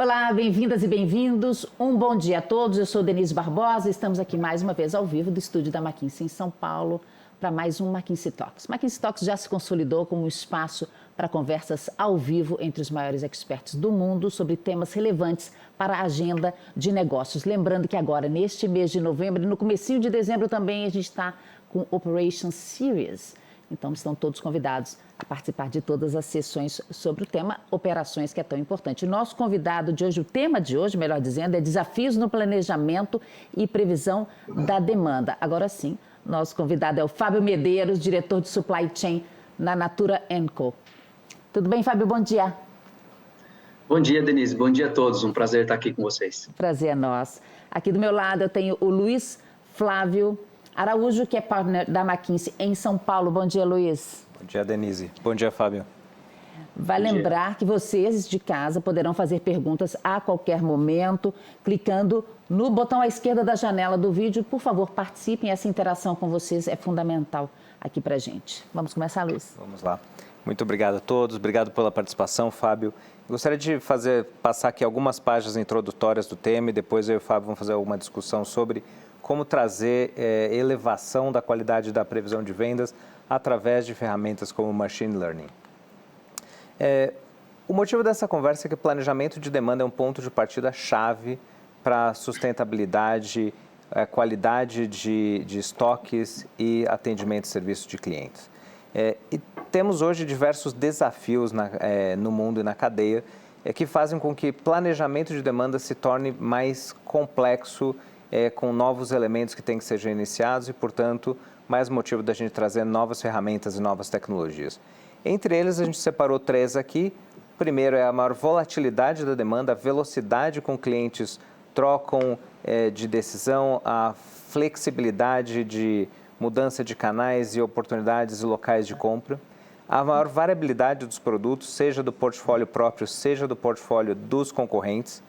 Olá, bem-vindas e bem-vindos. Um bom dia a todos. Eu sou Denise Barbosa. Estamos aqui mais uma vez ao vivo do estúdio da McKinsey em São Paulo para mais um McKinsey Talks. McKinsey Talks já se consolidou como um espaço para conversas ao vivo entre os maiores experts do mundo sobre temas relevantes para a agenda de negócios. Lembrando que agora, neste mês de novembro e no comecinho de dezembro também, a gente está com Operation Series. Então, estão todos convidados a participar de todas as sessões sobre o tema operações, que é tão importante. O nosso convidado de hoje, o tema de hoje, melhor dizendo, é desafios no planejamento e previsão da demanda. Agora sim, nosso convidado é o Fábio Medeiros, diretor de Supply Chain na Natura & Co. Tudo bem, Fábio? Bom dia. Bom dia, Denise. Bom dia a todos. Um prazer estar aqui com vocês. Prazer é nosso. Aqui do meu lado eu tenho o Luiz Flávio Araújo, que é partner da McKinsey em São Paulo. Bom dia, Luiz. Bom dia, Denise. Bom dia, Fábio. Vai lembrar que vocês de casa poderão fazer perguntas a qualquer momento, clicando no botão à esquerda da janela do vídeo. Por favor, participem. Essa interação com vocês é fundamental aqui para a gente. Vamos começar, Luiz? Vamos lá. Muito obrigado a todos. Obrigado pela participação, Fábio. Gostaria de passar aqui algumas páginas introdutórias do tema e depois eu e o Fábio vamos fazer uma discussão sobre como trazer elevação da qualidade da previsão de vendas através de ferramentas como Machine Learning. O motivo dessa conversa é que o planejamento de demanda é um ponto de partida chave para a sustentabilidade, qualidade de estoques e atendimento de serviços de clientes. E temos hoje diversos desafios no mundo e na cadeia que fazem com que planejamento de demanda se torne mais complexo, com novos elementos que têm que ser iniciados e, portanto, mais motivo da gente trazer novas ferramentas e novas tecnologias. Entre eles, a gente separou 3 aqui. O primeiro é a maior volatilidade da demanda, a velocidade com clientes trocam de decisão, a flexibilidade de mudança de canais e oportunidades e locais de compra, a maior variabilidade dos produtos, seja do portfólio próprio, seja do portfólio dos concorrentes,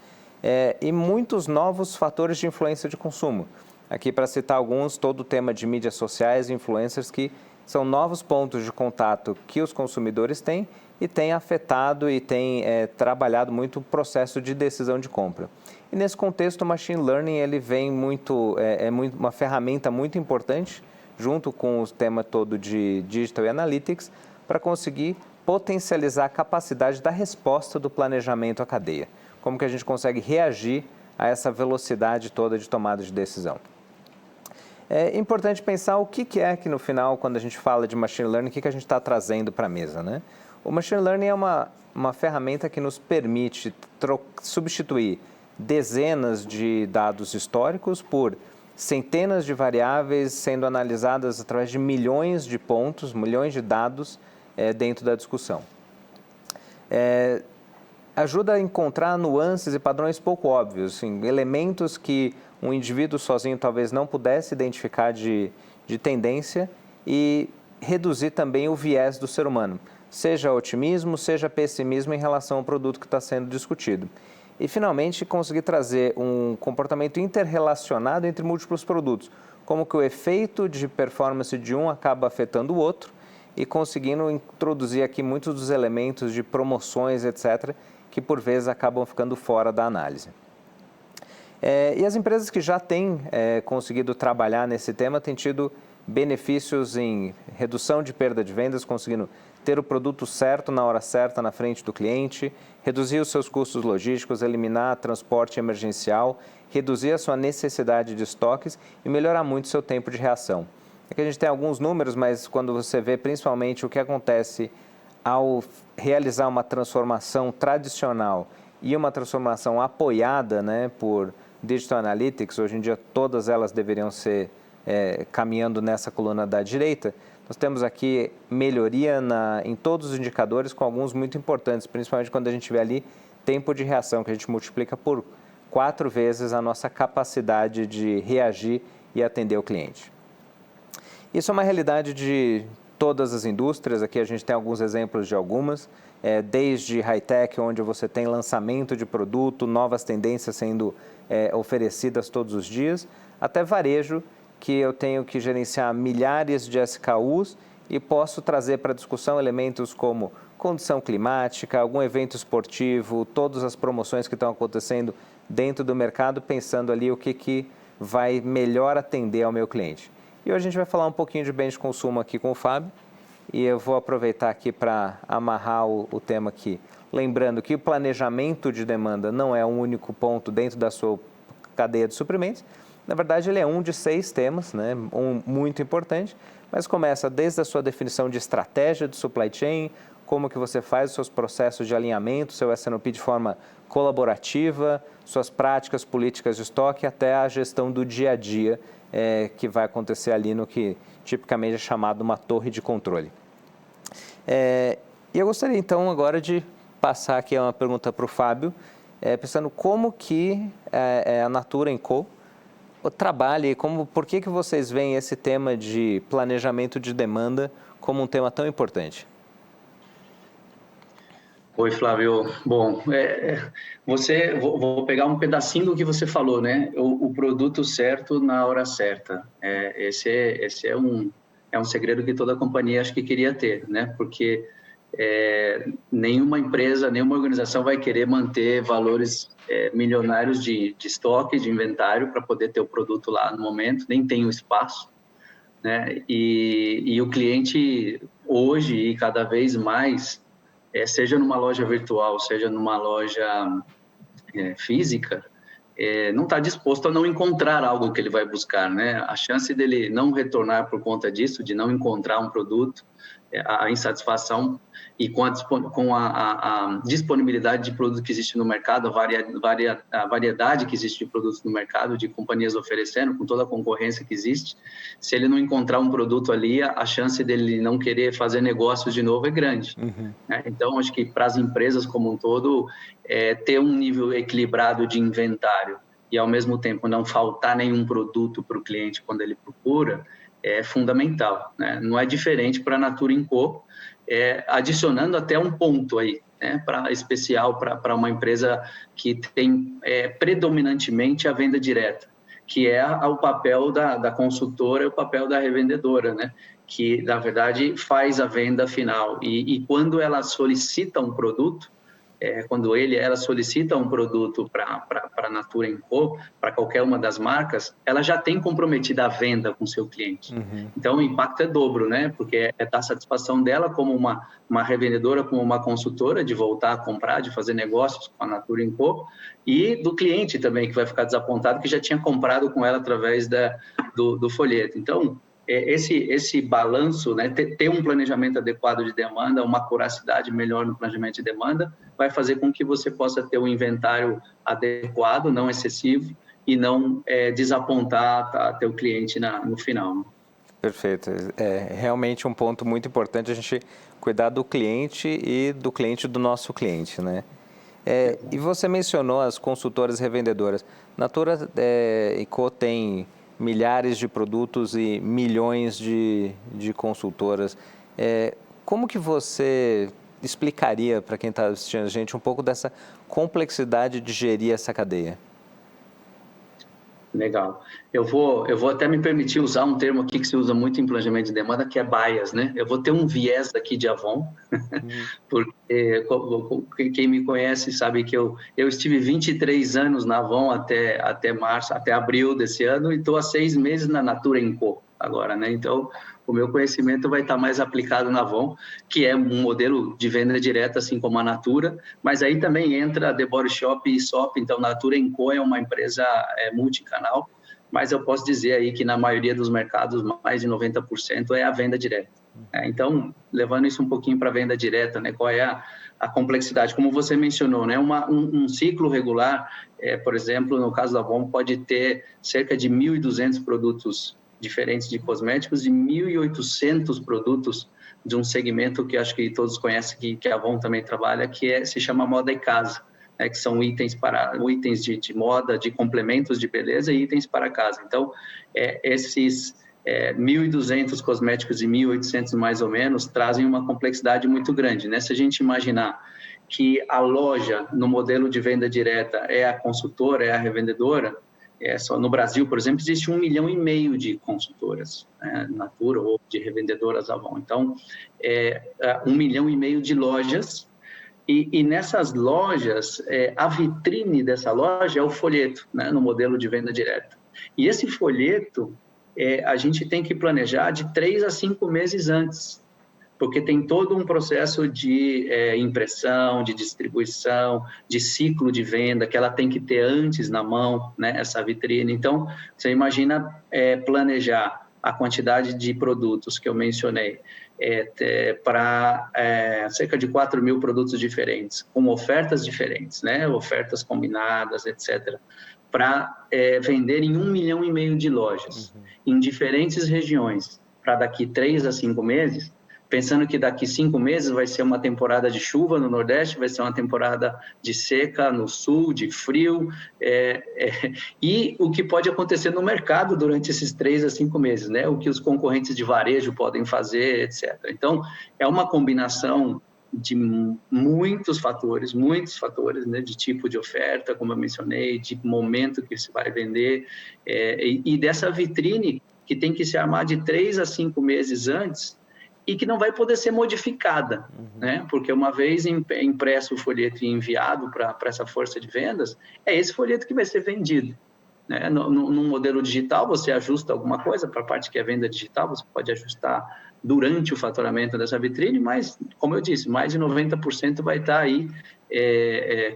e muitos novos fatores de influência de consumo. Aqui, para citar alguns, todo o tema de mídias sociais e influencers, que são novos pontos de contato que os consumidores têm e têm afetado e têm trabalhado muito o processo de decisão de compra. E nesse contexto, o Machine Learning ele vem uma ferramenta muito importante, junto com o tema todo de Digital e Analytics, para conseguir potencializar a capacidade da resposta do planejamento à cadeia. Como que a gente consegue reagir a essa velocidade toda de tomada de decisão. É importante pensar o que é que no final, quando a gente fala de Machine Learning, o que a gente está trazendo para a mesa, né? O Machine Learning é uma ferramenta que nos permite substituir dezenas de dados históricos por centenas de variáveis sendo analisadas através de milhões de pontos, milhões de dados dentro da discussão. Ajuda a encontrar nuances e padrões pouco óbvios, assim, elementos que um indivíduo sozinho talvez não pudesse identificar de tendência e reduzir também o viés do ser humano, seja otimismo, seja pessimismo em relação ao produto que está sendo discutido. E, finalmente, conseguir trazer um comportamento interrelacionado entre múltiplos produtos, como que o efeito de performance de um acaba afetando o outro e conseguindo introduzir aqui muitos dos elementos de promoções, etc., que por vezes acabam ficando fora da análise. E as empresas que já têm conseguido trabalhar nesse tema têm tido benefícios em redução de perda de vendas, conseguindo ter o produto certo na hora certa na frente do cliente, reduzir os seus custos logísticos, eliminar transporte emergencial, reduzir a sua necessidade de estoques e melhorar muito o seu tempo de reação. Aqui a gente tem alguns números, mas quando você vê principalmente o que acontece ao realizar uma transformação tradicional e uma transformação apoiada, né, por Digital Analytics, hoje em dia todas elas deveriam ser caminhando nessa coluna da direita, nós temos aqui melhoria em todos os indicadores, com alguns muito importantes, principalmente quando a gente vê ali tempo de reação, que a gente multiplica por 4 vezes a nossa capacidade de reagir e atender o cliente. Isso é uma realidade de todas as indústrias, aqui a gente tem alguns exemplos de algumas, desde high-tech, onde você tem lançamento de produto, novas tendências sendo oferecidas todos os dias, até varejo, que eu tenho que gerenciar milhares de SKUs e posso trazer para a discussão elementos como condição climática, algum evento esportivo, todas as promoções que estão acontecendo dentro do mercado, pensando ali o que vai melhor atender ao meu cliente. E hoje a gente vai falar um pouquinho de bens de consumo aqui com o Fábio, e eu vou aproveitar aqui para amarrar o tema aqui. Lembrando que o planejamento de demanda não é um único ponto dentro da sua cadeia de suprimentos. Na verdade, ele é um de 6 temas, né? Um muito importante, mas começa desde a sua definição de estratégia de supply chain, como que você faz os seus processos de alinhamento, seu S&OP de forma colaborativa, suas práticas, políticas de estoque, até a gestão do dia a dia, que vai acontecer ali no que tipicamente é chamado uma torre de controle. E eu gostaria então agora de passar aqui uma pergunta para o Fábio, pensando como que a Natura &Co trabalha e por que vocês veem esse tema de planejamento de demanda como um tema tão importante? Oi, Flávio. Bom, vou pegar um pedacinho do que você falou, né? O produto certo na hora certa. Esse é um segredo que toda companhia acho que queria ter, né? Porque nenhuma empresa, nenhuma organização vai querer manter valores milionários de estoque, de inventário, para poder ter o produto lá no momento, nem tem o espaço, né? E o cliente hoje e cada vez mais, seja numa loja virtual, seja numa loja física, não está disposto a não encontrar algo que ele vai buscar, né? A chance dele não retornar por conta disso, de não encontrar um produto, a insatisfação e com a disponibilidade de produto que existe no mercado, a variedade que existe de produtos no mercado, de companhias oferecendo, com toda a concorrência que existe, se ele não encontrar um produto ali, a chance dele não querer fazer negócios de novo é grande. Uhum. Então, acho que para as empresas como um todo, ter um nível equilibrado de inventário e, ao mesmo tempo, não faltar nenhum produto para o cliente quando ele procura, é fundamental, né? Não é diferente para a Natura &Co, adicionando até um ponto aí, né, especial para uma empresa que tem predominantemente a venda direta, que é o papel da consultora e o papel da revendedora, né, que, na verdade, faz a venda final. E quando ela solicita um produto, quando ela solicita um produto para a Natura &Co, para qualquer uma das marcas, ela já tem comprometida a venda com o seu cliente. Uhum. Então, o impacto é dobro, né? Porque é da satisfação dela como uma revendedora, como uma consultora, de voltar a comprar, de fazer negócios com a Natura &Co, e do cliente também, que vai ficar desapontado, que já tinha comprado com ela através do folheto. Então, esse balanço, né, ter um planejamento adequado de demanda, uma acuracidade melhor no planejamento de demanda, vai fazer com que você possa ter um inventário adequado, não excessivo, e não desapontar teu cliente no final. Perfeito. É realmente um ponto muito importante a gente cuidar do cliente e do cliente do nosso cliente, né? E você mencionou as consultoras revendedoras. Natura &Co tem milhares de produtos e milhões de consultoras. Como que você explicaria para quem está assistindo a gente um pouco dessa complexidade de gerir essa cadeia? Legal. Eu vou até me permitir usar um termo aqui que se usa muito em planejamento de demanda, que é bias, né? Eu vou ter um viés aqui de Avon, porque quem me conhece sabe que eu estive 23 anos na Avon até março, até abril desse ano, e estou há 6 meses na Natura &Co agora, né? Então, o meu conhecimento vai estar mais aplicado na Avon, que é um modelo de venda direta, assim como a Natura, mas aí também entra a The Body Shop e Aesop. Então, Natura &Co é uma empresa multicanal, mas eu posso dizer aí que na maioria dos mercados, mais de 90% é a venda direta. Então, levando isso um pouquinho para a venda direta, né, qual é a complexidade? Como você mencionou, né, um ciclo regular, por exemplo, no caso da Avon, pode ter cerca de 1.200 produtos diferentes de cosméticos e 1.800 produtos de um segmento que acho que todos conhecem, que a Avon também trabalha, que se chama moda e casa, né, que são itens de moda, de complementos de beleza e itens para casa. Então, esses 1.200 cosméticos e 1.800 mais ou menos trazem uma complexidade muito grande, né? Se a gente imaginar que a loja, no modelo de venda direta, é a consultora, é a revendedora, só no Brasil, por exemplo, existe 1,5 milhão de consultoras, né, Natura ou de revendedoras Avon. Então, 1,5 milhão de lojas, e nessas lojas, a vitrine dessa loja é o folheto, né, no modelo de venda direta. E esse folheto, a gente tem que planejar de 3 a 5 meses antes, porque tem todo um processo de impressão, de distribuição, de ciclo de venda, que ela tem que ter antes na mão, né, essa vitrine. Então, você imagina planejar a quantidade de produtos que eu mencionei, para cerca de 4 mil produtos diferentes, com ofertas diferentes, né, ofertas combinadas, etc., para vender em 1,5 milhão de lojas, em diferentes regiões, para daqui 3 a 5 meses, pensando que daqui 5 meses vai ser uma temporada de chuva no Nordeste, vai ser uma temporada de seca no Sul, de frio, e o que pode acontecer no mercado durante esses 3 a 5 meses, né? O que os concorrentes de varejo podem fazer, etc. Então, é uma combinação de muitos fatores, né, de tipo de oferta, como eu mencionei, de momento que se vai vender, e dessa vitrine que tem que se armar de 3 a 5 meses antes, e que não vai poder ser modificada, né? Porque uma vez impresso o folheto e enviado para essa força de vendas, é esse folheto que vai ser vendido, né? Num modelo digital, você ajusta alguma coisa para a parte que é venda digital, você pode ajustar durante o faturamento dessa vitrine, mas, como eu disse, mais de 90% vai estar aí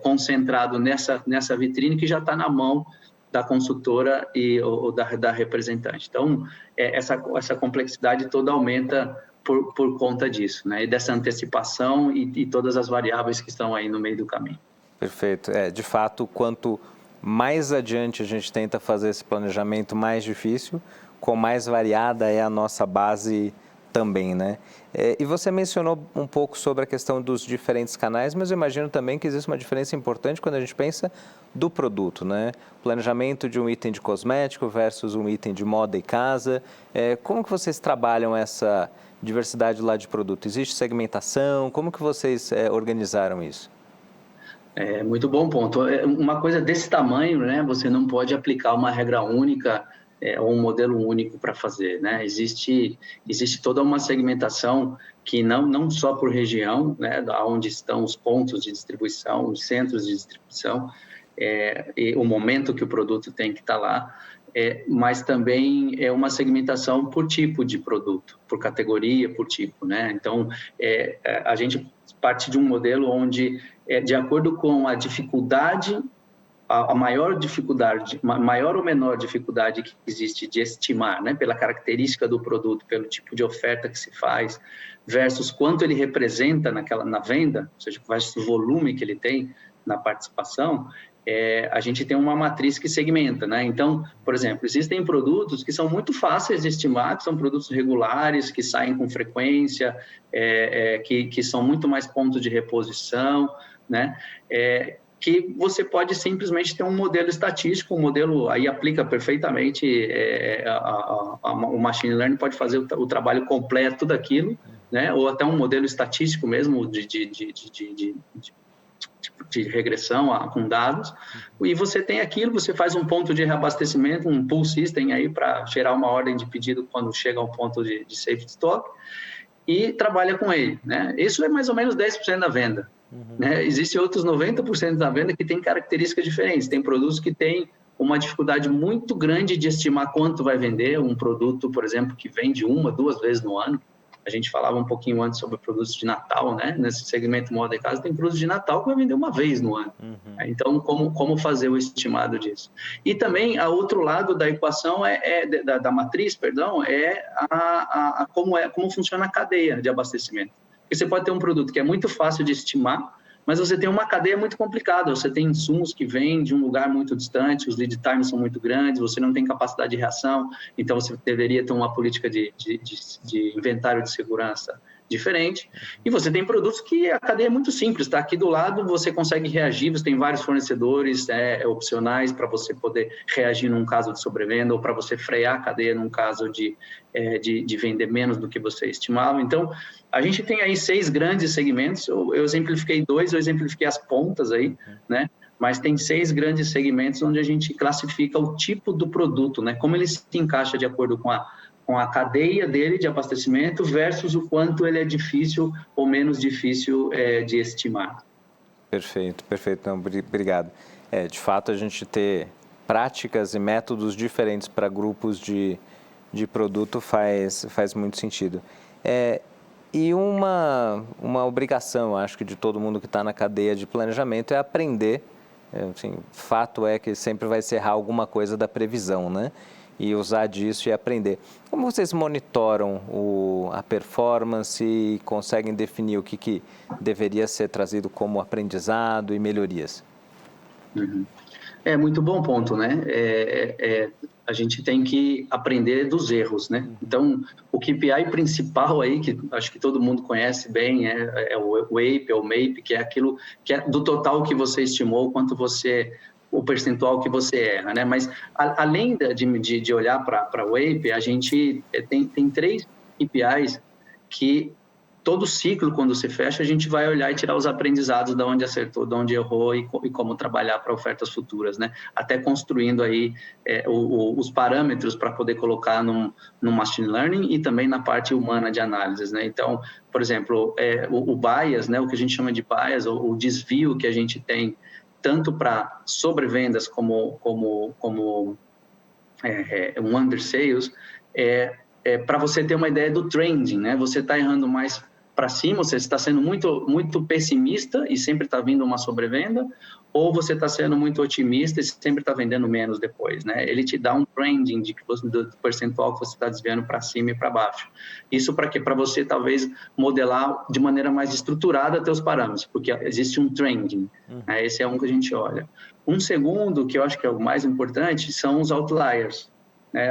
concentrado nessa vitrine que já está na mão da consultora ou da representante. Então, essa complexidade toda aumenta por conta disso, né? E dessa antecipação e todas as variáveis que estão aí no meio do caminho. Perfeito. De fato, quanto mais adiante a gente tenta fazer esse planejamento, mais difícil, com mais variada é a nossa base também, né? E você mencionou um pouco sobre a questão dos diferentes canais, mas eu imagino também que existe uma diferença importante quando a gente pensa do produto, né? Planejamento de um item de cosmético versus um item de moda e casa. Como que vocês trabalham essa diversidade lá de produto? Existe segmentação? Como que vocês organizaram isso? Muito bom ponto. Uma coisa desse tamanho, né? Você não pode aplicar uma regra única ou um modelo único para fazer, né? Existe toda uma segmentação que não só por região, né? Onde estão os pontos de distribuição, os centros de distribuição, e o momento que o produto tem que estar lá, mas também é uma segmentação por tipo de produto, por categoria, por tipo, né? Então, a gente parte de um modelo onde, de acordo com a dificuldade, a maior dificuldade, maior ou menor dificuldade que existe de estimar, né, pela característica do produto, pelo tipo de oferta que se faz, versus quanto ele representa na venda, ou seja, qual é o volume que ele tem na participação, a gente tem uma matriz que segmenta, né? Então, por exemplo, existem produtos que são muito fáceis de estimar, que são produtos regulares, que saem com frequência, que são muito mais pontos de reposição, né? Que você pode simplesmente ter um modelo estatístico, um modelo aí aplica perfeitamente, o machine learning pode fazer o trabalho completo daquilo, né? Ou até um modelo estatístico mesmo de regressão com dados, e você tem aquilo, você faz um ponto de reabastecimento, um pull system aí para gerar uma ordem de pedido quando chega ao ponto de safety stock, e trabalha com ele, né? Isso é mais ou menos 10% da venda. Né? Existem outros 90% da venda que tem características diferentes. Tem produtos que têm uma dificuldade muito grande de estimar quanto vai vender. Um produto, por exemplo, que vende 1, 2 vezes no ano. A gente falava um pouquinho antes sobre produtos de Natal, né? Nesse segmento moda e casa, tem produtos de Natal que vai vender 1 vez no ano. Então, como fazer o estimado disso? E também, a outro lado da equação, da matriz, perdão, como funciona a cadeia de abastecimento. Porque você pode ter um produto que é muito fácil de estimar, mas você tem uma cadeia muito complicada, você tem insumos que vêm de um lugar muito distante, os lead times são muito grandes, você não tem capacidade de reação, então você deveria ter uma política de inventário de segurança diferente. E você tem produtos que a cadeia é muito simples, está aqui do lado, você consegue reagir, você tem vários fornecedores opcionais para você poder reagir num caso de sobrevenda ou para você frear a cadeia num caso de vender menos do que você estimava. Então, a gente tem aí 6 grandes segmentos, eu exemplifiquei 2, eu exemplifiquei as pontas aí, né? Mas tem 6 grandes segmentos onde a gente classifica o tipo do produto, né? Como ele se encaixa de acordo com a cadeia dele de abastecimento versus o quanto ele é difícil ou menos difícil de estimar. Perfeito. Não, obrigado. De fato, a gente ter práticas e métodos diferentes para grupos de produto faz muito sentido. E uma obrigação, acho que de todo mundo que está na cadeia de planejamento é aprender. Assim, fato é que sempre vai se errar alguma coisa da previsão, né? E usar disso e aprender. Como vocês monitoram a performance e conseguem definir o que deveria ser trazido como aprendizado e melhorias? É muito bom ponto, né? A gente tem que aprender dos erros, né? Então, o KPI principal aí, que acho que todo mundo conhece bem, é o WAPE, é o MAPE, que é aquilo que é do total que você estimou, o percentual que você erra, né? Mas, além de olhar para o WAPE, a gente tem 3 KPIs que todo ciclo, quando se fecha, a gente vai olhar e tirar os aprendizados de onde acertou, de onde errou e como trabalhar para ofertas futuras, né? Até construindo aí os parâmetros para poder colocar no machine learning e também na parte humana de análises, né? Então, por exemplo, o bias, né? O que a gente chama de bias, o desvio que a gente tem tanto para sobrevendas como um under sales, para você ter uma ideia do trending, né? Você está errando mais para cima, você está sendo muito pessimista e sempre está vindo uma sobrevenda, ou você está sendo muito otimista e sempre está vendendo menos depois, né? Ele te dá um trending do percentual que você está desviando para cima e para baixo. Isso para quê? Para você talvez modelar de maneira mais estruturada teus parâmetros, porque existe um trending, né? Esse é um que a gente olha. Um segundo, que eu acho que é o mais importante, são os outliers.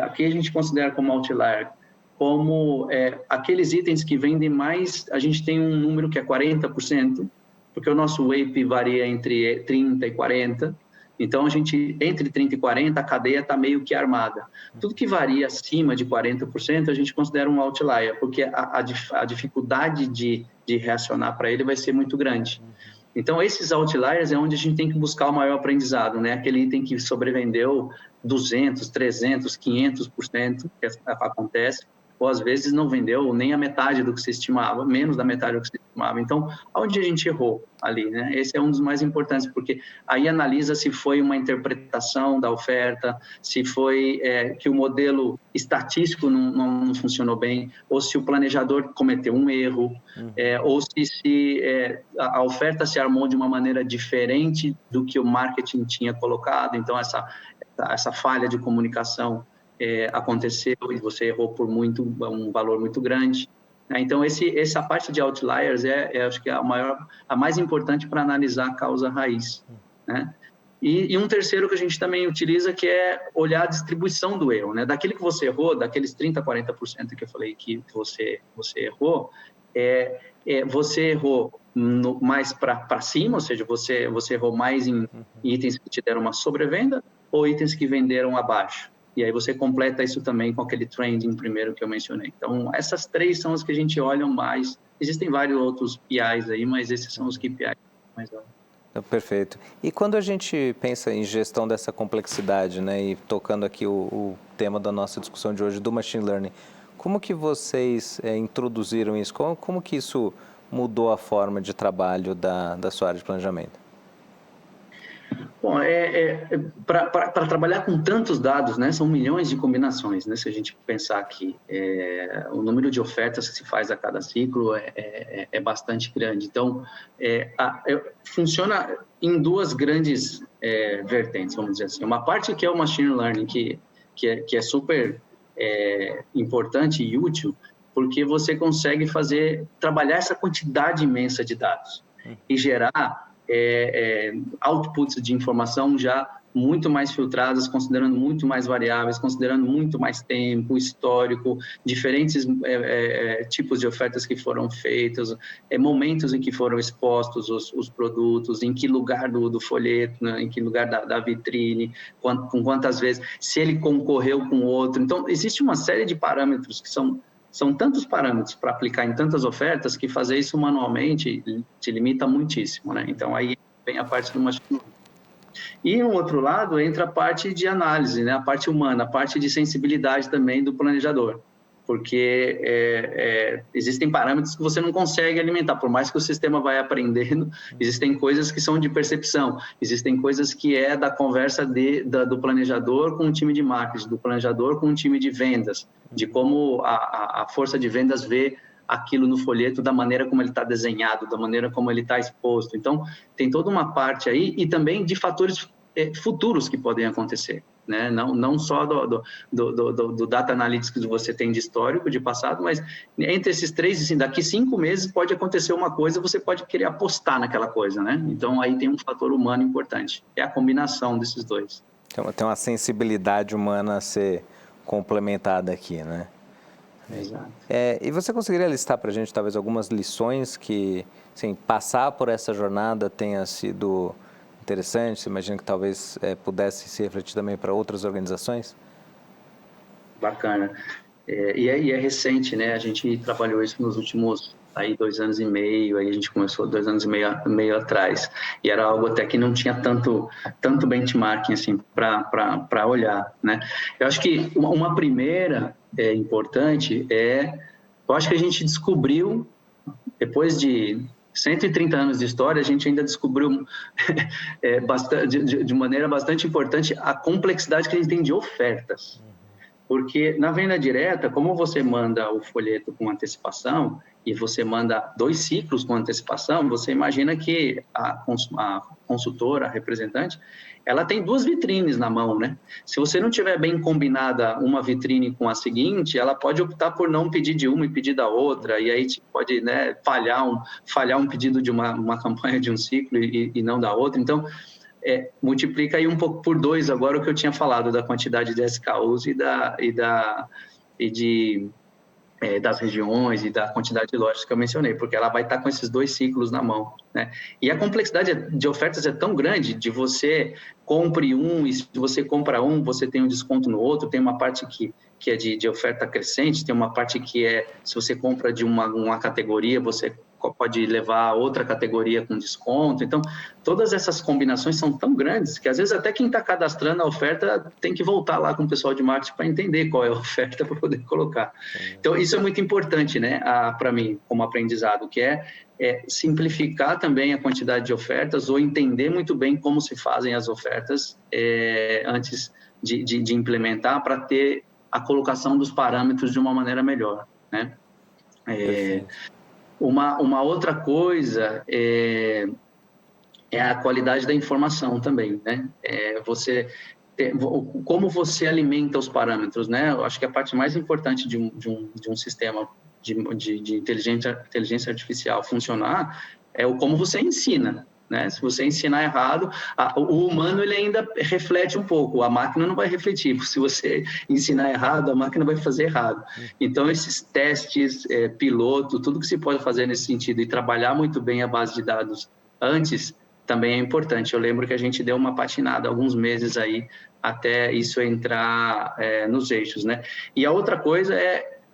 Aqui a gente considera como outlier como aqueles itens que vendem mais, a gente tem um número que é 40%, porque o nosso WAPE varia entre 30 e 40, então a gente, entre 30 e 40, a cadeia está meio que armada. Tudo que varia acima de 40%, a gente considera um outlier, porque a dificuldade de reacionar para ele vai ser muito grande. Então, esses outliers é onde a gente tem que buscar o maior aprendizado, né? Aquele item que sobrevendeu 200, 300, 500%, que acontece, ou às vezes não vendeu nem a metade do que se estimava, menos da metade do que se estimava. Então, onde a gente errou ali, né? Esse é um dos mais importantes, porque aí analisa se foi uma interpretação da oferta, se foi que o modelo estatístico não funcionou bem, ou se o planejador cometeu um erro, ou se a oferta se armou de uma maneira diferente do que o marketing tinha colocado. Então, essa falha de comunicação aconteceu e você errou por um valor muito grande. Então, essa parte de outliers acho que a mais importante para analisar a causa raiz, né? E um terceiro que a gente também utiliza, que é olhar a distribuição do erro, né? Daquele que você errou, daqueles 30%, 40% que eu falei que você errou, você errou mais para cima, ou seja, você errou mais em itens que te deram uma sobrevenda ou itens que venderam abaixo. E aí você completa isso também com aquele trending primeiro que eu mencionei. Então, essas 3 são as que a gente olha mais. Existem vários outros PIs aí, mas esses são os KPIs mais olham. Perfeito. E quando a gente pensa em gestão dessa complexidade, né, e tocando aqui o tema da nossa discussão de hoje do Machine Learning, como que vocês introduziram isso? Como que isso mudou a forma de trabalho da sua área de planejamento? Bom, para trabalhar com tantos dados, né, são milhões de combinações, né, se a gente pensar aqui. O número de ofertas que se faz a cada ciclo é bastante grande. Então, funciona em 2 grandes vertentes, vamos dizer assim. Uma parte que é o Machine Learning, que é super importante e útil, porque você consegue trabalhar essa quantidade imensa de dados e gerar outputs de informação já muito mais filtradas, considerando muito mais variáveis, considerando muito mais tempo, histórico, diferentes tipos de ofertas que foram feitas, momentos em que foram expostos os produtos, em que lugar do folheto, né, em que lugar da vitrine, com quantas vezes, se ele concorreu com outro. Então, existe uma série de parâmetros que são tantos parâmetros para aplicar em tantas ofertas que fazer isso manualmente te limita muitíssimo, né? Então, aí vem a parte do machine learning. E, no outro lado, entra a parte de análise, né? A parte humana, a parte de sensibilidade também do planejador. Porque existem parâmetros que você não consegue alimentar, por mais que o sistema vai aprendendo, existem coisas que são de percepção, existem coisas que da conversa do planejador com o time de marketing, do planejador com o time de vendas, de como a força de vendas vê aquilo no folheto, da maneira como ele está desenhado, da maneira como ele está exposto. Então, tem toda uma parte aí, e também de fatores futuros que podem acontecer, né? Não só do data analytics que você tem de histórico, de passado, mas entre esses três, assim, daqui 5 meses pode acontecer uma coisa, você pode querer apostar naquela coisa, né? Então, aí tem um fator humano importante, é a combinação desses dois. Tem uma sensibilidade humana a ser complementada aqui, né? Exato. E você conseguiria listar para a gente, talvez, algumas lições que, assim, passar por essa jornada tenha sido interessante? Você imagina que talvez pudesse se refletir também para outras organizações? Bacana. E é recente, né? A gente trabalhou isso nos últimos 2 anos e meio, aí a gente começou 2 anos e meio atrás, e era algo até que não tinha tanto benchmarking assim, para olhar, né? Eu acho que uma primeira importante eu acho que a gente descobriu, depois de 130 anos de história, a gente ainda descobriu de maneira bastante importante a complexidade que a gente tem de ofertas. Porque na venda direta, como você manda o folheto com antecipação e você manda 2 ciclos com antecipação, você imagina que a consultora, a representante, ela tem 2 vitrines na mão, né? Se você não tiver bem combinada uma vitrine com a seguinte, ela pode optar por não pedir de uma e pedir da outra, e aí pode, né, falhar um pedido de uma campanha de um ciclo e não da outra. Então, multiplica aí um pouco por 2 agora o que eu tinha falado da quantidade de SKUs das regiões e da quantidade de lojas que eu mencionei, porque ela vai estar com esses 2 ciclos na mão, né? E a complexidade de ofertas é tão grande, de você compre um, e se você compra um, você tem um desconto no outro, tem uma parte que é de oferta crescente, tem uma parte que se você compra de uma categoria, você pode levar outra categoria com desconto. Então, todas essas combinações são tão grandes que, às vezes, até quem está cadastrando a oferta tem que voltar lá com o pessoal de marketing para entender qual é a oferta para poder colocar. Então, isso é muito importante, né, para mim, como aprendizado, que é simplificar também a quantidade de ofertas ou entender muito bem como se fazem as ofertas antes de implementar, para ter a colocação dos parâmetros de uma maneira melhor, né? Uma outra coisa é a qualidade da informação também, né? Como você alimenta os parâmetros, né? Eu acho que a parte mais importante de um sistema de inteligência artificial funcionar é o como você ensina, né? Se você ensinar errado, o humano ele ainda reflete um pouco, a máquina não vai refletir. Se você ensinar errado, a máquina vai fazer errado. Então, esses testes, piloto, tudo que se pode fazer nesse sentido e trabalhar muito bem a base de dados antes, também é importante. Eu lembro que a gente deu uma patinada alguns meses aí até isso entrar nos eixos, né? E a outra coisa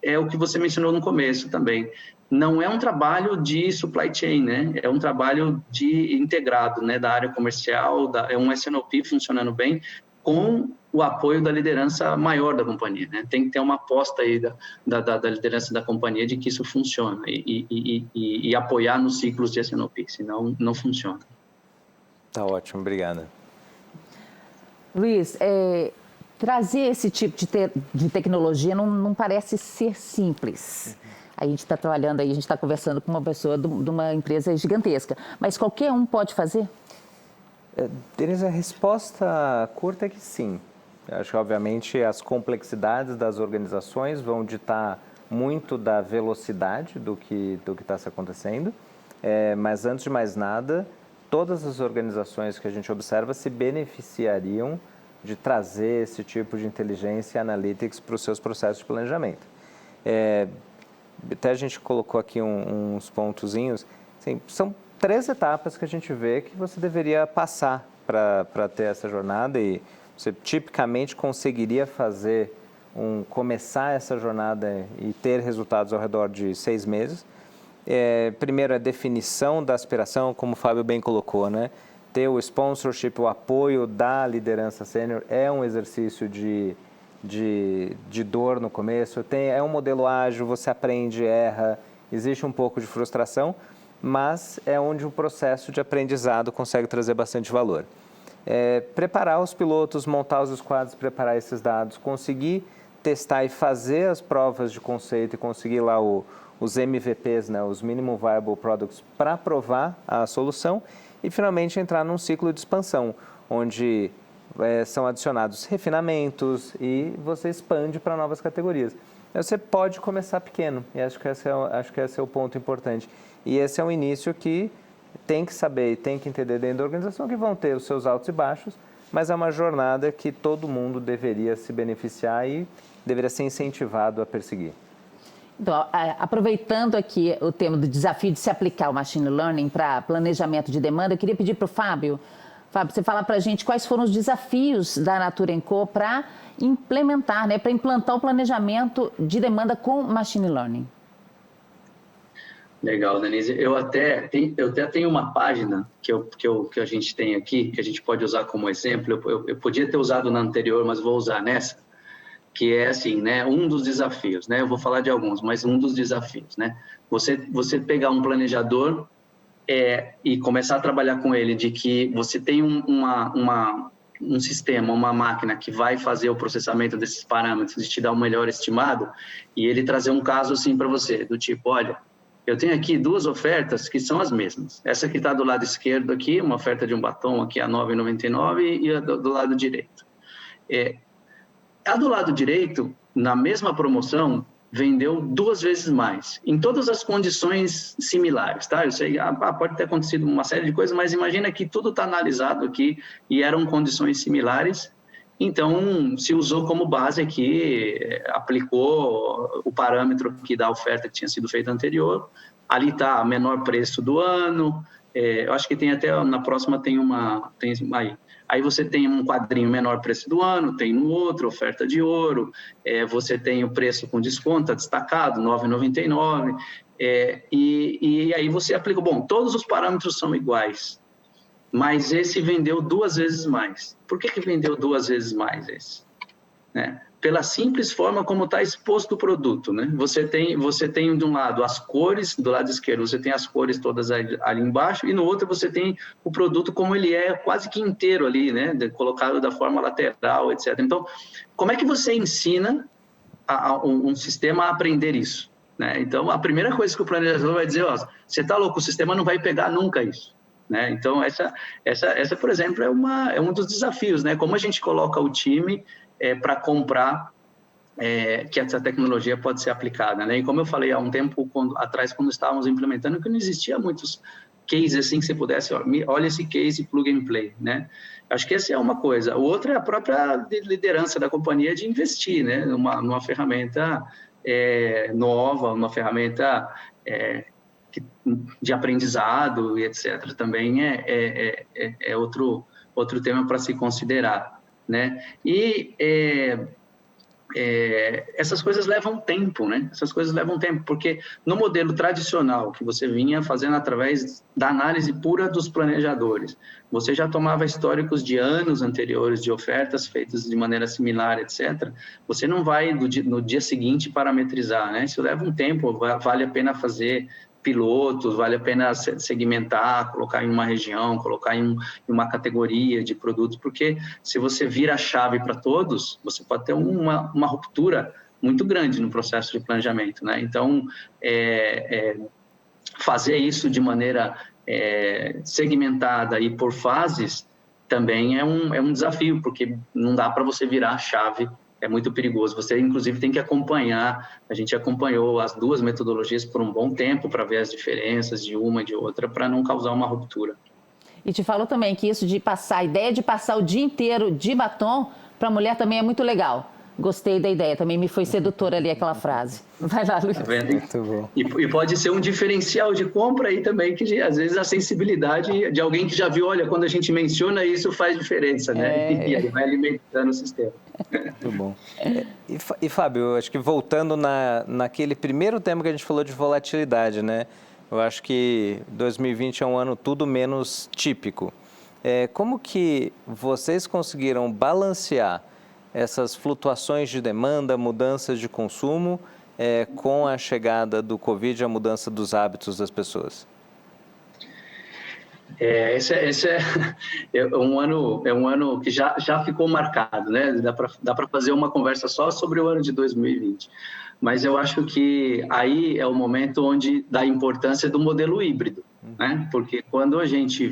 é o que você mencionou no começo também. Não é um trabalho de supply chain, né? É um trabalho de integrado, né? Da área comercial, é um S&OP funcionando bem com o apoio da liderança maior da companhia, né? Tem que ter uma aposta aí da liderança da companhia de que isso funciona e apoiar nos ciclos de S&OP, senão não funciona. Tá ótimo, obrigado. Luiz, trazer esse tipo de tecnologia não parece ser simples. A gente está trabalhando aí, a gente está conversando com uma pessoa de uma empresa gigantesca, mas qualquer um pode fazer? Denise, a resposta curta é que sim. Eu acho que, obviamente, as complexidades das organizações vão ditar muito da velocidade do que está se acontecendo, mas, antes de mais nada, todas as organizações que a gente observa se beneficiariam de trazer esse tipo de inteligência e analytics para os seus processos de planejamento. Até a gente colocou aqui uns pontozinhos. Assim, são 3 etapas que a gente vê que você deveria passar para ter essa jornada, e você tipicamente conseguiria começar essa jornada e ter resultados ao redor de 6 meses. Primeiro, a definição da aspiração, como o Fábio bem colocou, né? Ter o sponsorship, o apoio da liderança sênior é um exercício de dor no começo. É um modelo ágil, você aprende, erra, existe um pouco de frustração, mas é onde o processo de aprendizado consegue trazer bastante valor. Preparar os pilotos, montar os squads, preparar esses dados, conseguir testar e fazer as provas de conceito e conseguir lá os MVPs, né, os Minimum Viable Products, para provar a solução e finalmente entrar num ciclo de expansão, onde são adicionados refinamentos e você expande para novas categorias. Você pode começar pequeno, e acho que esse é o ponto importante. E esse é um início que tem que saber e tem que entender dentro da organização, que vão ter os seus altos e baixos, mas é uma jornada que todo mundo deveria se beneficiar e deveria ser incentivado a perseguir. Então, aproveitando aqui o tema do desafio de se aplicar o Machine Learning para planejamento de demanda, eu queria pedir para o Fábio, você falar para a gente quais foram os desafios da Natura & Co para implementar, para implantar o planejamento de demanda com Machine Learning. Legal, Denise. Eu até tenho uma página que a gente tem aqui, que a gente pode usar como exemplo. Eu podia ter usado na anterior, mas vou usar nessa, que é assim, né? Um dos desafios, né? Eu vou falar de alguns, mas um dos desafios, né? Você pegar um planejador e começar a trabalhar com ele, de que você tem um sistema, uma máquina que vai fazer o processamento desses parâmetros, de te dar um melhor estimado, e ele trazer um caso assim para você, do tipo, olha, eu tenho aqui 2 ofertas que são as mesmas. Essa que está do lado esquerdo aqui, uma oferta de um batom aqui a R$ 9,99 e a do lado direito. A do lado direito, na mesma promoção, vendeu 2 vezes mais, em todas as condições similares, tá? Eu sei, pode ter acontecido uma série de coisas, mas imagina que tudo está analisado aqui e eram condições similares, então se usou como base aqui, aplicou o parâmetro aqui da oferta que tinha sido feita anterior, ali está menor preço do ano, eu acho que tem até, na próxima tem aí você tem um quadrinho menor preço do ano, tem no outro, oferta de ouro, você tem o preço com desconto, destacado, R$ 9,99, e aí você aplica, bom, todos os parâmetros são iguais, mas esse vendeu 2 vezes mais. Por que vendeu 2 vezes mais esse? Né? Pela simples forma como está exposto o produto, né? Você tem de um lado as cores, do lado esquerdo você tem as cores todas ali embaixo, e no outro você tem o produto como ele é quase que inteiro ali, né? Colocado da forma lateral, etc. Então, como é que você ensina um sistema a aprender isso? Né? Então, a primeira coisa que o planejador vai dizer, você está louco, o sistema não vai pegar nunca isso. Né? Então, essa, por exemplo, é um dos desafios, né? Como a gente coloca o time para comprar que essa tecnologia pode ser aplicada, né? E como eu falei há um tempo atrás, quando estávamos implementando, que não existia muitos cases assim que você pudesse, olha esse case plug and play, né? Acho que essa é uma coisa. O outro é a própria liderança da companhia de investir, né? Numa ferramenta nova, uma ferramenta de aprendizado e etc. Também é outro tema para se considerar, né? E essas coisas levam tempo, né? Essas coisas levam tempo, porque no modelo tradicional que você vinha fazendo através da análise pura dos planejadores, você já tomava históricos de anos anteriores de ofertas feitas de maneira similar, etc. Você não vai no dia seguinte parametrizar, né? Isso leva um tempo, vale a pena fazer pilotos, vale a pena segmentar, colocar em uma região, colocar em uma categoria de produtos, porque se você vira a chave para todos, você pode ter uma ruptura muito grande no processo de planejamento, né? Então, fazer isso de maneira segmentada e por fases também é um desafio, porque não dá para você virar a chave, é muito perigoso. Você, inclusive, tem que acompanhar. A gente acompanhou as 2 metodologias por um bom tempo para ver as diferenças de uma e de outra, para não causar uma ruptura. E te falo também que isso de passar, a ideia de passar o dia inteiro de batom, para a mulher também é muito legal. Gostei da ideia, também me foi sedutora ali aquela frase. Vai lá, Luiz. Tá vendo? Muito bom. E pode ser um diferencial de compra aí também, que às vezes a sensibilidade de alguém que já viu, olha, quando a gente menciona isso faz diferença, né? E aí vai alimentando o sistema. Muito bom. E Fábio, eu acho que voltando naquele primeiro tema que a gente falou de volatilidade, né? Eu acho que 2020 é um ano tudo menos típico. Como que vocês conseguiram balancear essas flutuações de demanda, mudanças de consumo, com a chegada do Covid e a mudança dos hábitos das pessoas? Esse é um ano que já ficou marcado, né? Dá para fazer uma conversa só sobre o ano de 2020. Mas eu acho que aí é o momento onde dá importância do modelo híbrido, né? Porque quando a gente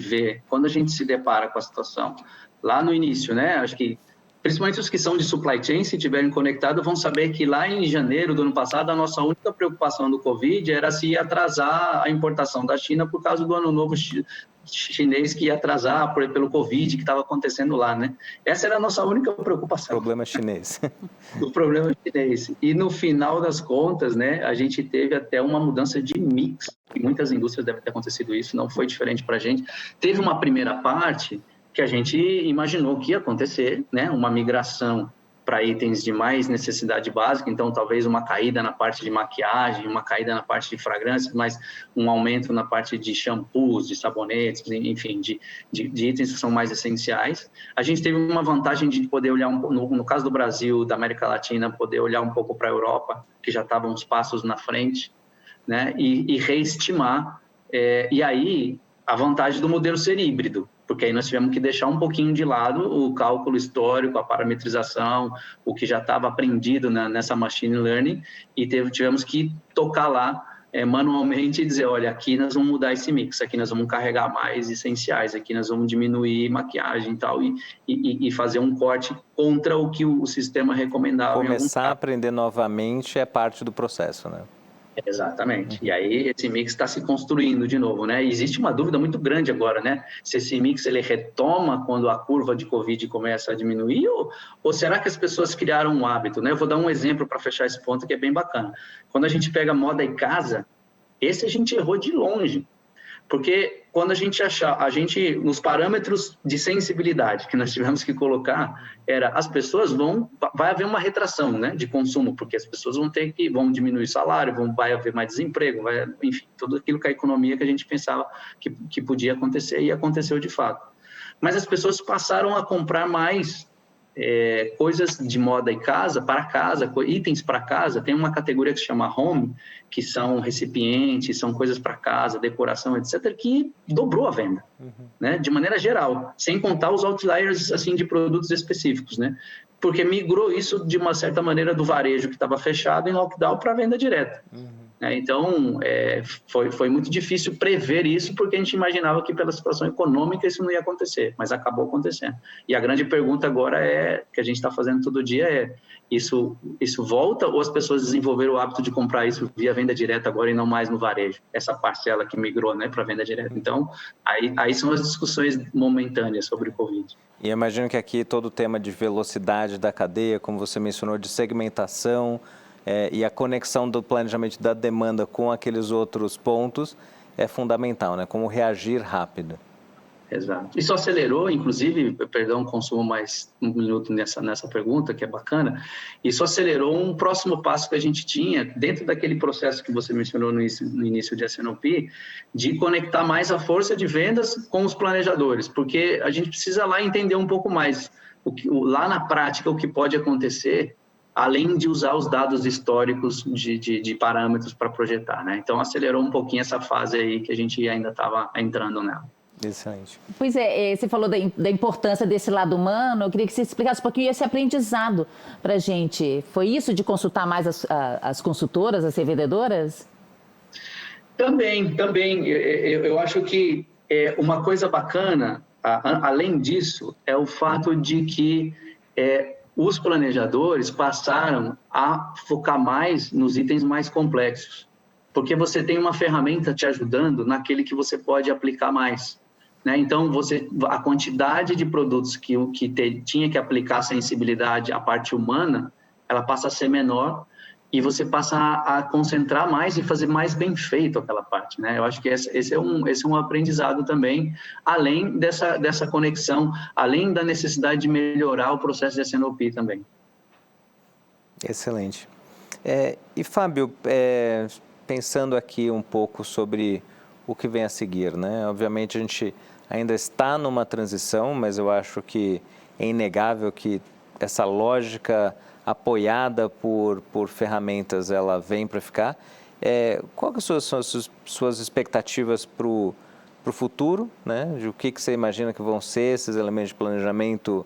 se depara com a situação lá no início, né? Acho que principalmente os que são de supply chain, se estiverem conectados, vão saber que lá em janeiro do ano passado, a nossa única preocupação do Covid era se ia atrasar a importação da China por causa do ano novo chinês que ia atrasar pelo Covid que estava acontecendo lá, né? Essa era a nossa única preocupação. Problema chinês. O problema chinês. E no final das contas, né, a gente teve até uma mudança de mix. Em muitas indústrias deve ter acontecido isso, não foi diferente para a gente. Teve uma primeira parte que a gente imaginou que ia acontecer, né, uma migração para itens de mais necessidade básica, então talvez uma caída na parte de maquiagem, uma caída na parte de fragrâncias, mas um aumento na parte de shampoos, de sabonetes, enfim, de itens que são mais essenciais. A gente teve uma vantagem de poder olhar, no caso do Brasil, da América Latina, poder olhar um pouco para a Europa, que já estava uns passos na frente, né, e reestimar. E aí, a vantagem do modelo ser híbrido, porque aí nós tivemos que deixar um pouquinho de lado o cálculo histórico, a parametrização, o que já estava aprendido nessa machine learning, e tivemos que tocar lá manualmente e dizer, olha, aqui nós vamos mudar esse mix, aqui nós vamos carregar mais essenciais, aqui nós vamos diminuir maquiagem e tal, e fazer um corte contra o que o sistema recomendava. Começar a aprender novamente é parte do processo, né? Exatamente. E aí esse mix está se construindo de novo, né? E existe uma dúvida muito grande agora, né? Se esse mix ele retoma quando a curva de Covid começa a diminuir ou será que as pessoas criaram um hábito, né? Eu vou dar um exemplo para fechar esse ponto que é bem bacana. Quando a gente pega moda e casa, esse a gente errou de longe. Porque quando a gente nos parâmetros de sensibilidade que nós tivemos que colocar, as pessoas vai haver uma retração, né, de consumo, porque as pessoas vão diminuir o salário, vai haver mais desemprego, enfim, tudo aquilo que a economia que a gente pensava que podia acontecer e aconteceu de fato. Mas as pessoas passaram a comprar mais coisas de moda e casa, itens para casa. Tem uma categoria que se chama home, que são recipientes, são coisas para casa, decoração, etc., que dobrou a venda, né? De maneira geral, sem contar os outliers assim, de produtos específicos, né? Porque migrou isso, de uma certa maneira, do varejo que estava fechado em lockdown para a venda direta. Então, foi muito difícil prever isso, porque a gente imaginava que pela situação econômica isso não ia acontecer, mas acabou acontecendo. E a grande pergunta agora que a gente está fazendo todo dia isso volta ou as pessoas desenvolveram o hábito de comprar isso via venda direta agora e não mais no varejo? Essa parcela que migrou, né, para venda direta. Então, aí são as discussões momentâneas sobre o Covid. E eu imagino que aqui todo o tema de velocidade da cadeia, como você mencionou, de segmentação, e a conexão do planejamento da demanda com aqueles outros pontos é fundamental, né? Como reagir rápido. Exato. Isso acelerou, inclusive, perdão, consumo mais um minuto nessa pergunta, que é bacana, isso acelerou um próximo passo que a gente tinha dentro daquele processo que você mencionou no início de S&OP, de conectar mais a força de vendas com os planejadores, porque a gente precisa lá entender um pouco mais, lá na prática, o que pode acontecer, além de usar os dados históricos de parâmetros para projetar, né? Então, acelerou um pouquinho essa fase aí que a gente ainda estava entrando nela. Excelente. Pois você falou da importância desse lado humano, eu queria que você explicasse um pouquinho esse aprendizado para a gente. Foi isso de consultar mais as consultoras, as revendedoras? Também. Eu acho que uma coisa bacana, além disso, é o fato de que os planejadores passaram a focar mais nos itens mais complexos, porque você tem uma ferramenta te ajudando naquele que você pode aplicar mais. né? Então, a quantidade de produtos que tinha que aplicar sensibilidade à parte humana, ela passa a ser menor e você passa a concentrar mais e fazer mais bem feito aquela parte, né? Eu acho que esse é um aprendizado também, além dessa conexão, além da necessidade de melhorar o processo de S&OP também. Excelente. E Fábio, pensando aqui um pouco sobre o que vem a seguir, né? Obviamente a gente ainda está numa transição, mas eu acho que é inegável que essa lógica apoiada por ferramentas, ela vem para ficar. Qual que são as suas expectativas para o futuro, né? De o que você imagina que vão ser esses elementos de planejamento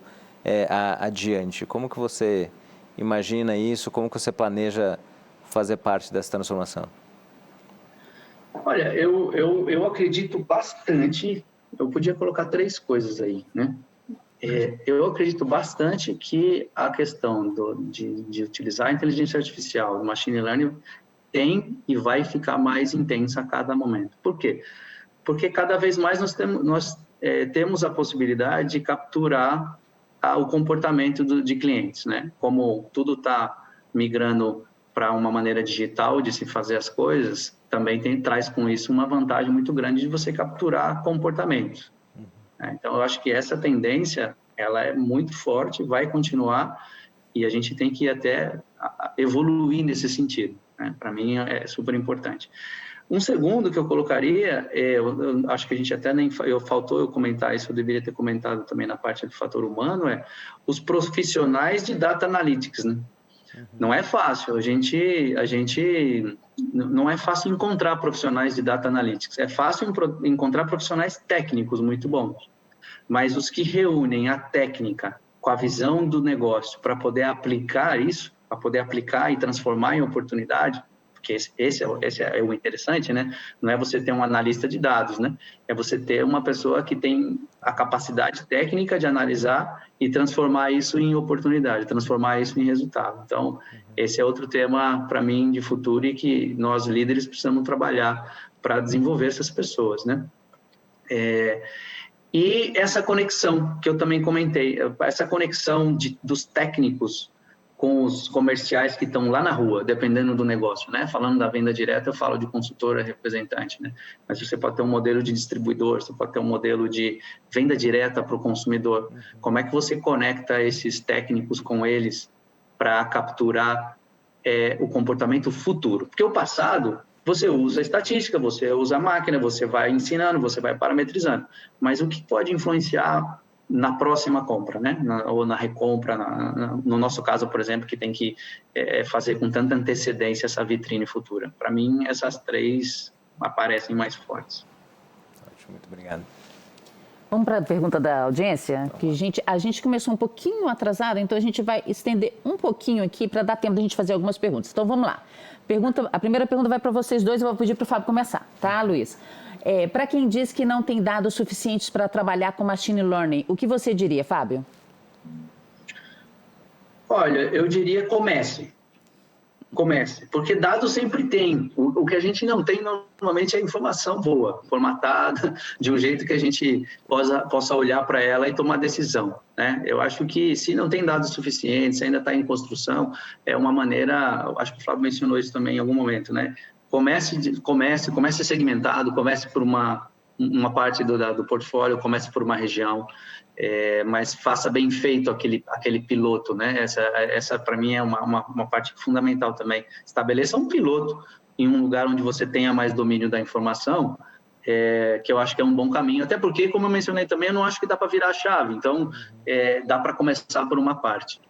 adiante? Como que você imagina isso? Como que você planeja fazer parte dessa transformação? Olha, eu acredito bastante, eu podia colocar 3 coisas aí, né? Eu acredito bastante que a questão de utilizar a inteligência artificial, o machine learning, tem e vai ficar mais intensa a cada momento. Por quê? Porque cada vez mais nós temos a possibilidade de capturar o comportamento de clientes, né? Como tudo está migrando para uma maneira digital de se fazer as coisas, também traz com isso uma vantagem muito grande de você capturar comportamentos. Então, eu acho que essa tendência, ela é muito forte, vai continuar, e a gente tem que até evoluir nesse sentido, né? Para mim, é super importante. Um segundo que eu colocaria, eu acho que a gente até faltou eu comentar isso, eu deveria ter comentado também na parte do fator humano, os profissionais de Data Analytics, né? Não é fácil, não é fácil encontrar profissionais de Data Analytics, é fácil encontrar profissionais técnicos muito bons, mas os que reúnem a técnica com a visão do negócio para poder aplicar isso, para poder aplicar e transformar em oportunidade, porque esse é o interessante, né? Não é você ter um analista de dados, né? É você ter uma pessoa que tem a capacidade técnica de analisar e transformar isso em oportunidade, transformar isso em resultado. Então, esse é outro tema para mim de futuro e que nós líderes precisamos trabalhar para desenvolver essas pessoas, né? E essa conexão que eu também comentei, essa conexão dos técnicos com os comerciais que estão lá na rua, dependendo do negócio, né? Falando da venda direta, eu falo de consultora representante, né? Mas você pode ter um modelo de distribuidor, você pode ter um modelo de venda direta para o consumidor. Como é que você conecta esses técnicos com eles para capturar o comportamento futuro? Porque o passado, você usa a estatística, você usa a máquina, você vai ensinando, você vai parametrizando. Mas o que pode influenciar na próxima compra, né? Ou na recompra, no nosso caso, por exemplo, que tem que fazer com tanta antecedência essa vitrine futura. Para mim, essas 3 aparecem mais fortes. Ótimo, muito obrigado. Vamos para a pergunta da audiência? Que a gente começou um pouquinho atrasado, então a gente vai estender um pouquinho aqui para dar tempo de a gente fazer algumas perguntas. Então vamos lá. A primeira pergunta vai para vocês dois, eu vou pedir para o Fábio começar, tá, Luiz? Para quem diz que não tem dados suficientes para trabalhar com machine learning, o que você diria, Fábio? Olha, eu diria comece, porque dados sempre tem. O que a gente não tem normalmente é informação boa, formatada, de um jeito que a gente possa olhar para ela e tomar decisão, né? Eu acho que se não tem dados suficientes, ainda está em construção, é uma maneira, acho que o Flávio mencionou isso também em algum momento, né? Comece segmentado, comece por uma parte do portfólio, comece por uma região, mas faça bem feito aquele piloto, né? Essa para mim é uma parte fundamental também. Estabeleça um piloto em um lugar onde você tenha mais domínio da informação, que eu acho que é um bom caminho, até porque, como eu mencionei também, eu não acho que dá para virar a chave, então dá para começar por uma parte.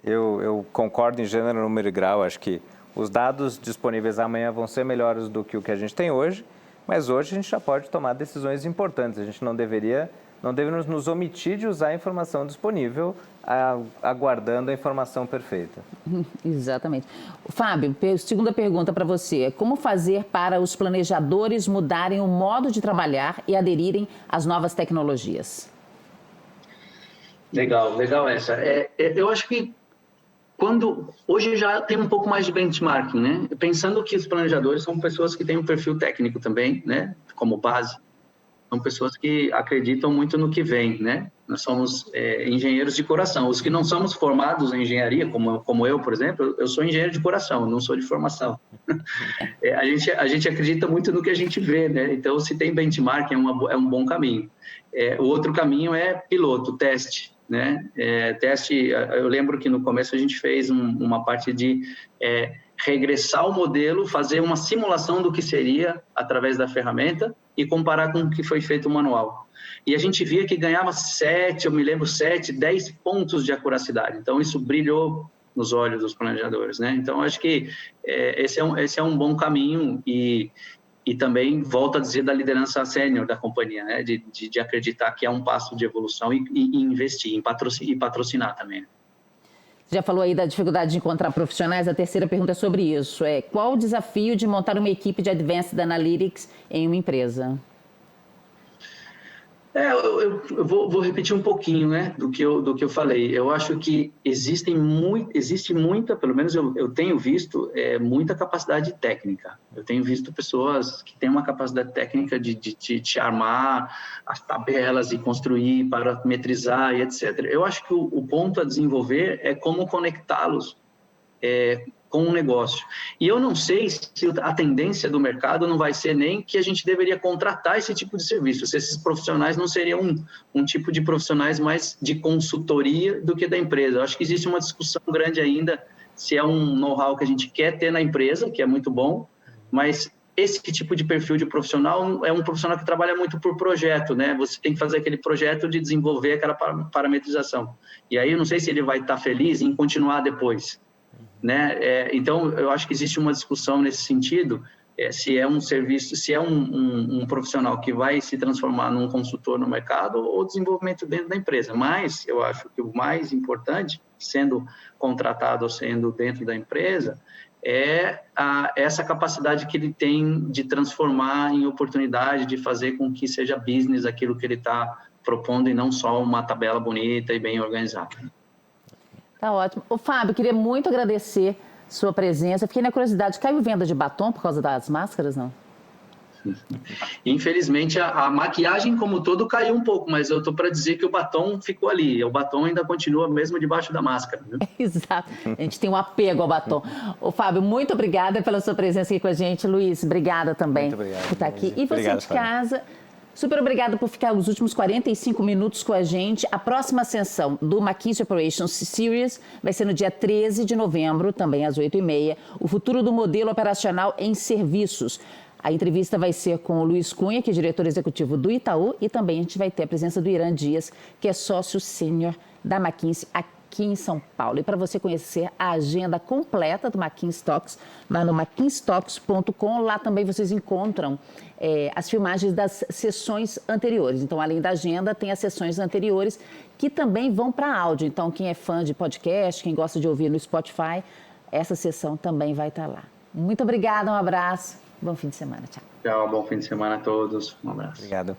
Eu concordo em gênero, número e grau, acho que os dados disponíveis amanhã vão ser melhores do que o que a gente tem hoje, mas hoje a gente já pode tomar decisões importantes. A gente não deveríamos nos omitir de usar a informação disponível, aguardando a informação perfeita. Exatamente. Fábio, segunda pergunta para você. Como fazer para os planejadores mudarem o modo de trabalhar e aderirem às novas tecnologias? Legal essa. Eu acho que hoje já tem um pouco mais de benchmarking, né? Pensando que os planejadores são pessoas que têm um perfil técnico também, né? Como base. são pessoas que acreditam muito no que vem, né? Nós somos engenheiros de coração. Os que não somos formados em engenharia, como eu, por exemplo, eu sou engenheiro de coração, não sou de formação. A gente acredita muito no que a gente vê, né? Então, se tem benchmark, é um bom caminho. O outro caminho é piloto, teste, né? Teste, eu lembro que no começo a gente fez uma parte de regressar o modelo, fazer uma simulação do que seria através da ferramenta e comparar com o que foi feito manual. E a gente via que ganhava 10 pontos de acuracidade. Então, isso brilhou nos olhos dos planejadores, né? Então, acho que esse é um bom caminho e também, volto a dizer, da liderança sênior da companhia, né? De acreditar que é um passo de evolução e investir, e patrocinar também. Você já falou aí da dificuldade de encontrar profissionais, a terceira pergunta é sobre isso. Qual o desafio de montar uma equipe de Advanced Analytics em uma empresa? Eu vou repetir um pouquinho, né, do que eu falei. Eu acho que existe muita, pelo menos eu tenho visto, muita capacidade técnica. Eu tenho visto pessoas que têm uma capacidade técnica de armar as tabelas e construir, parametrizar e etc. Eu acho que o ponto a desenvolver é como conectá-los com o negócio. E eu não sei se a tendência do mercado não vai ser nem que a gente deveria contratar esse tipo de serviço, se esses profissionais não seriam um tipo de profissionais mais de consultoria do que da empresa. Eu acho que existe uma discussão grande ainda se é um know-how que a gente quer ter na empresa, que é muito bom, mas esse tipo de perfil de profissional é um profissional que trabalha muito por projeto, né? Você tem que fazer aquele projeto de desenvolver aquela parametrização. E aí eu não sei se ele vai estar feliz em continuar depois, né? Então, eu acho que existe uma discussão nesse sentido, se é um serviço, se é um profissional que vai se transformar num consultor no mercado ou desenvolvimento dentro da empresa. Mas eu acho que o mais importante, sendo contratado ou sendo dentro da empresa, é essa capacidade que ele tem de transformar em oportunidade, de fazer com que seja business aquilo que ele está propondo e não só uma tabela bonita e bem organizada. Tá ótimo. Fábio, queria muito agradecer sua presença. Fiquei na curiosidade, caiu venda de batom por causa das máscaras, não? Infelizmente, a maquiagem como todo caiu um pouco, mas eu estou para dizer que o batom ficou ali. O batom ainda continua mesmo debaixo da máscara. Viu? Exato. A gente tem um apego ao batom. Fábio, muito obrigada pela sua presença aqui com a gente. Luiz, obrigada também por estar aqui. E você obrigado, de casa... Super obrigada por ficar os últimos 45 minutos com a gente. A próxima sessão do McKinsey Operations Series vai ser no dia 13 de novembro, também às 8h30. O futuro do modelo operacional em serviços. A entrevista vai ser com o Luiz Cunha, que é diretor executivo do Itaú, e também a gente vai ter a presença do Irã Dias, que é sócio sênior da McKinsey aqui em São Paulo. E para você conhecer a agenda completa do McKinsey Talks, lá no mckinseytalks.com, lá também vocês encontram as filmagens das sessões anteriores. Então, além da agenda, tem as sessões anteriores que também vão para áudio. Então, quem é fã de podcast, quem gosta de ouvir no Spotify, essa sessão também vai estar lá. Muito obrigada, um abraço, bom fim de semana, tchau. Tchau, bom fim de semana a todos, um abraço. Obrigado.